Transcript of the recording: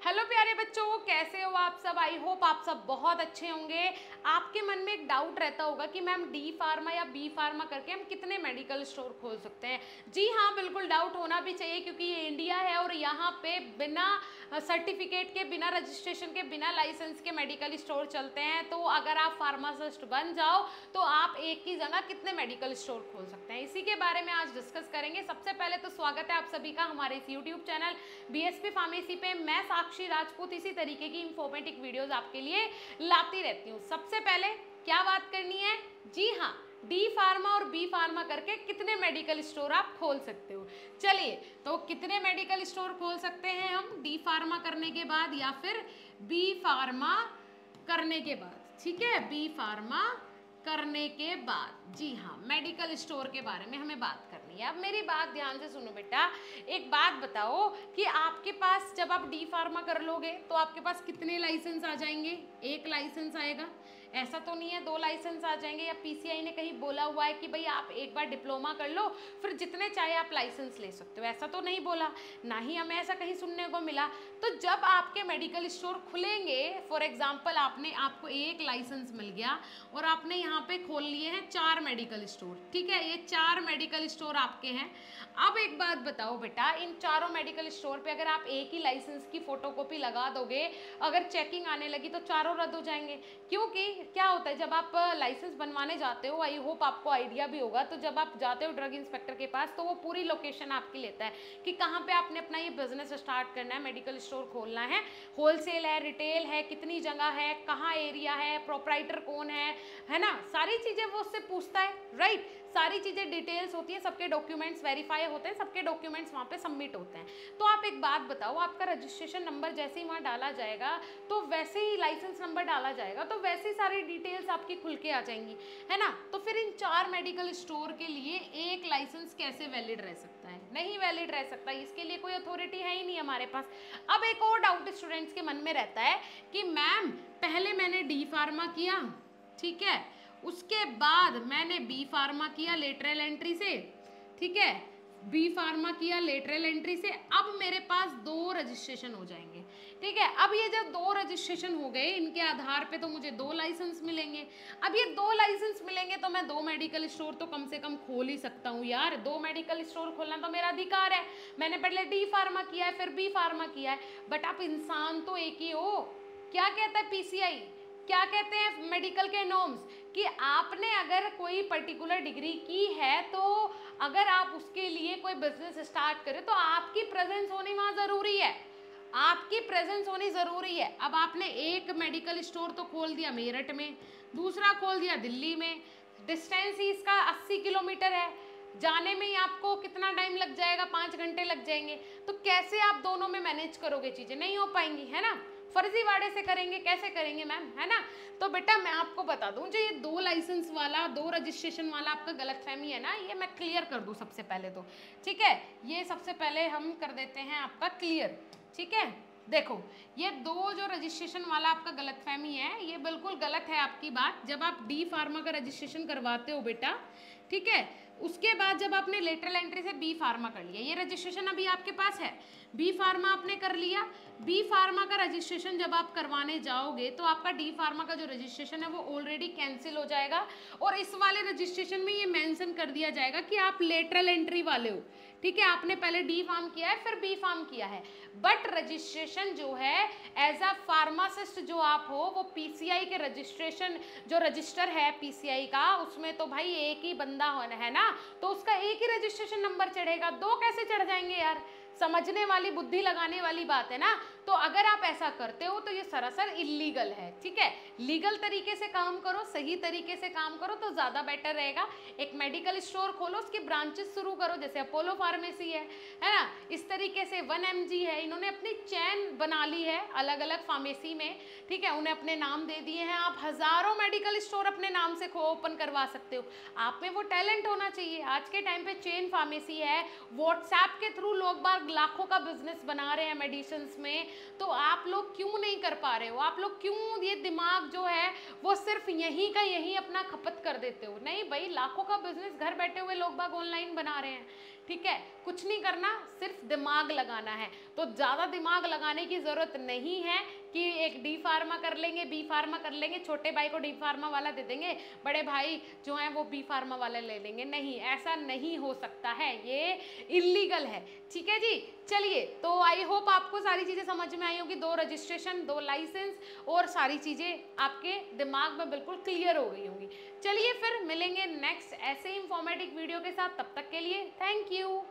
Hello प्यारे बच्चों, कैसे हो आप सब। आई होप आप सब बहुत अच्छे होंगे। आपके मन में एक डाउट रहता होगा कि मैम डी फार्मा या बी फार्मा करके हम कितने मेडिकल स्टोर खोल सकते हैं। जी हाँ, बिल्कुल डाउट होना भी चाहिए क्योंकि ये इंडिया है और यहाँ पे बिना सर्टिफिकेट के, बिना रजिस्ट्रेशन के, बिना लाइसेंस के मेडिकल स्टोर चलते हैं। तो अगर आप फार्मासिस्ट बन जाओ तो आप एक ही जगह कितने मेडिकल स्टोर खोल सकते हैं, इसी के बारे में आज डिस्कस करेंगे। सबसे पहले तो स्वागत है आप सभी का हमारे इस यूट्यूब चैनल बीएसपी फार्मेसी पे। मैं साक्षी राजपूत इसी तरीके की इंफॉर्मेटिव वीडियोस आपके लिए लाती रहती हूँ। सबसे पहले क्या बात करनी है, जी हाँ, डी फार्मा और बी फार्मा करके कितने मेडिकल स्टोर आप खोल सकते हो। चलिए, तो कितने मेडिकल स्टोर खोल सकते हैं हम डी फार्मा करने के बाद या फिर बी फार्मा करने के बाद। ठीक है, बी फार्मा करने के बाद, जी हाँ, मेडिकल स्टोर के बारे में हमें बात करनी है। अब मेरी बात ध्यान से सुनो बेटा, एक बात बताओ कि आपके पास जब आप डी फार्मा कर लोगे तो आपके पास कितने लाइसेंस आ जाएंगे। एक लाइसेंस आएगा, ऐसा तो नहीं है दो लाइसेंस आ जाएंगे, या पीसीआई ने कहीं बोला हुआ है कि भाई आप एक बार डिप्लोमा कर लो फिर जितने चाहे आप लाइसेंस ले सकते हो, ऐसा तो नहीं बोला, ना ही हमें ऐसा कहीं सुनने को मिला। तो जब आपके मेडिकल स्टोर खुलेंगे, फॉर एग्जाम्पल आपको एक लाइसेंस मिल गया और आपने यहाँ पे खोल लिए हैं 4 मेडिकल स्टोर। ठीक है, ये 4 मेडिकल स्टोर आपके हैं। अब एक बात बताओ बेटा, इन चारों मेडिकल स्टोर पे अगर आप एक ही लाइसेंस की फोटोकॉपी लगा दोगे, अगर चेकिंग आने लगी तो चारों रद्द हो जाएंगे। क्योंकि क्या होता है, जब आप लाइसेंस बनवाने जाते हो, आई होप आपको आइडिया भी होगा, तो जब आप जाते हो ड्रग इंस्पेक्टर के पास तो वो पूरी लोकेशन आपकी लेता है कि कहाँ पे आपने अपना ये बिजनेस स्टार्ट करना है, मेडिकल स्टोर खोलना है, होलसेल है, रिटेल है, कितनी जगह है, कहाँ एरिया है, प्रोपराइटर कौन है ना, सारी चीजें वो उससे पूछता है। राइट, सारी चीजें डिटेल्स होती है, सबके डॉक्यूमेंट्स वेरीफाई होते हैं, सबके डॉक्यूमेंट्स वहाँ पे सबमिट होते हैं। तो आप एक बात बताओ, आपका रजिस्ट्रेशन नंबर जैसे ही वहाँ डाला जाएगा तो वैसे ही लाइसेंस नंबर डाला जाएगा तो वैसे ही सारी डिटेल्स आपकी खुल के आ जाएंगी, है ना। तो फिर इन 4 मेडिकल स्टोर के लिए एक लाइसेंस कैसे वैलिड रह सकता है, नहीं वैलिड रह सकता, इसके लिए कोई अथॉरिटी है ही नहीं हमारे पास। अब एक और डाउट स्टूडेंट्स के मन में रहता है कि मैम पहले मैंने डी फार्मा किया, ठीक है, उसके बाद मैंने बी फार्मा किया लेटरल एंट्री से, ठीक है, बी फार्मा किया लेटरल एंट्री से, अब मेरे पास 2 रजिस्ट्रेशन हो जाएंगे। ठीक है, अब ये जब 2 रजिस्ट्रेशन हो गए, इनके आधार पे तो मुझे 2 लाइसेंस मिलेंगे। अब ये 2 लाइसेंस मिलेंगे तो मैं 2 मेडिकल स्टोर तो कम से कम खोल ही सकता हूँ यार। 2 मेडिकल स्टोर खोलना तो मेरा अधिकार है। मैंने पहले डी फार्मा किया है फिर बी फार्मा किया है, बट आप इंसान तो एक ही हो। क्या कहता है पीसीआई, क्या कहते हैं मेडिकल के नॉर्म्स, कि आपने अगर कोई पर्टिकुलर डिग्री की है तो अगर आप उसके लिए कोई बिजनेस स्टार्ट करें तो आपकी प्रेजेंस होनी वहाँ ज़रूरी है, आपकी प्रेजेंस होनी ज़रूरी है। अब आपने एक मेडिकल स्टोर तो खोल दिया मेरठ में, दूसरा खोल दिया दिल्ली में, डिस्टेंस ही इसका 80 किलोमीटर है, जाने में ही आपको कितना टाइम लग जाएगा, 5 घंटे लग जाएंगे। तो कैसे आप दोनों में मैनेज करोगे, चीज़ें नहीं हो पाएंगी, है ना। फर्जीवाड़े से करेंगे, कैसे करेंगे मैम, है ना। तो बेटा मैं आपको बता दूं, जो ये 2 लाइसेंस वाला 2 रजिस्ट्रेशन वाला आपका गलतफहमी है ना, ये मैं क्लियर कर दूं सबसे पहले तो। ठीक है, ये सबसे पहले हम कर देते हैं आपका क्लियर। ठीक है, देखो ये 2 जो रजिस्ट्रेशन वाला आपका गलतफहमी है, ये बिल्कुल गलत है आपकी बात। जब आप डी फार्मा का रजिस्ट्रेशन करवाते हो बेटा, ठीक है, उसके बाद जब आपने लेटरल एंट्री से बी फार्मा कर लिया, ये रजिस्ट्रेशन अभी आपके पास है, बी फार्मा आपने कर लिया, बी फार्मा का रजिस्ट्रेशन जब आप करवाने जाओगे तो आपका डी फार्मा का जो रजिस्ट्रेशन है वो ऑलरेडी कैंसिल हो जाएगा और इस वाले रजिस्ट्रेशन में ये मेंशन कर दिया जाएगा कि आप लेटरल एंट्री वाले हो। ठीक है, आपने पहले डी फार्म किया है फिर बी फार्म किया है, बट रजिस्ट्रेशन जो है एज अ फार्मासिस्ट जो आप हो वो पीसीआई के रजिस्ट्रेशन जो रजिस्टर है पीसीआई का, उसमें तो भाई एक ही बंदा है ना, तो उसका एक ही रजिस्ट्रेशन नंबर चढ़ेगा, 2 कैसे चढ़ जाएंगे यार। समझने वाली, बुद्धि लगाने वाली बात है ना। तो अगर आप ऐसा करते हो तो ये सरासर इलीगल है। ठीक है, लीगल तरीके से काम करो, सही तरीके से काम करो तो ज़्यादा बेटर रहेगा। एक मेडिकल स्टोर खोलो, उसकी ब्रांचेस शुरू करो, जैसे अपोलो फार्मेसी है ना, इस तरीके से 1mg है, इन्होंने अपनी चैन बना ली है अलग अलग फार्मेसी में। ठीक है, उन्हें अपने नाम दे दिए हैं, आप हज़ारों मेडिकल स्टोर अपने नाम से ओपन करवा सकते हो। आप में वो टैलेंट होना चाहिए। आज के टाइम पे चेन फार्मेसी है, व्हाट्सएप के थ्रू लोग बाग लाखों का बिजनेस बना रहे हैं मेडिसिन में, तो आप लोग क्यों नहीं कर पा रहे हो, आप लोग क्यों ये दिमाग जो है वो सिर्फ यहीं का यहीं अपना खपत कर देते हो। नहीं भाई, लाखों का बिजनेस घर बैठे हुए लोग बाग ऑनलाइन बना रहे हैं। ठीक है, कुछ नहीं करना, सिर्फ दिमाग लगाना है। तो ज़्यादा दिमाग लगाने की ज़रूरत नहीं है कि एक डी फार्मा कर लेंगे, बी फार्मा कर लेंगे, छोटे भाई को डी फार्मा वाला दे देंगे, बड़े भाई जो हैं वो बी फार्मा वाला ले लेंगे। नहीं, ऐसा नहीं हो सकता है, ये इलीगल है। ठीक है जी, चलिए, तो आई होप आपको सारी चीज़ें समझ में आई होगी। 2 रजिस्ट्रेशन, 2 लाइसेंस और सारी चीज़ें आपके दिमाग में बिल्कुल क्लियर हो गई होंगी। चलिए फिर मिलेंगे नेक्स्ट ऐसे इंफॉर्मेटिव वीडियो के साथ, तब तक के लिए थैंक यू।